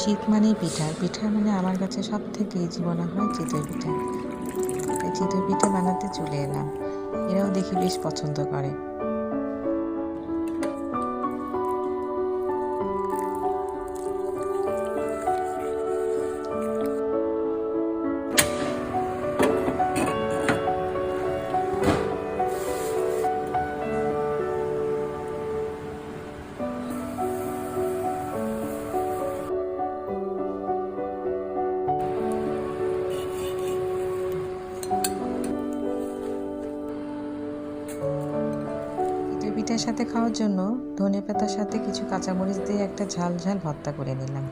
শীত মানেই পিঠা, পিঠা মানে আমার কাছে সব থেকে ইজি মনে হয় চিতই পিঠা। তাই চিতই পিঠা বানাতে চলে এলাম। এরাও দেখি বেশ পছন্দ করে। চিতই পিঠার সাথে খাওয়ার জন্য ধনেপাতার সাথে কিছু কাঁচামরিচ দিয়ে একটা ঝাল ঝাল ভর্তা করে নিলাম।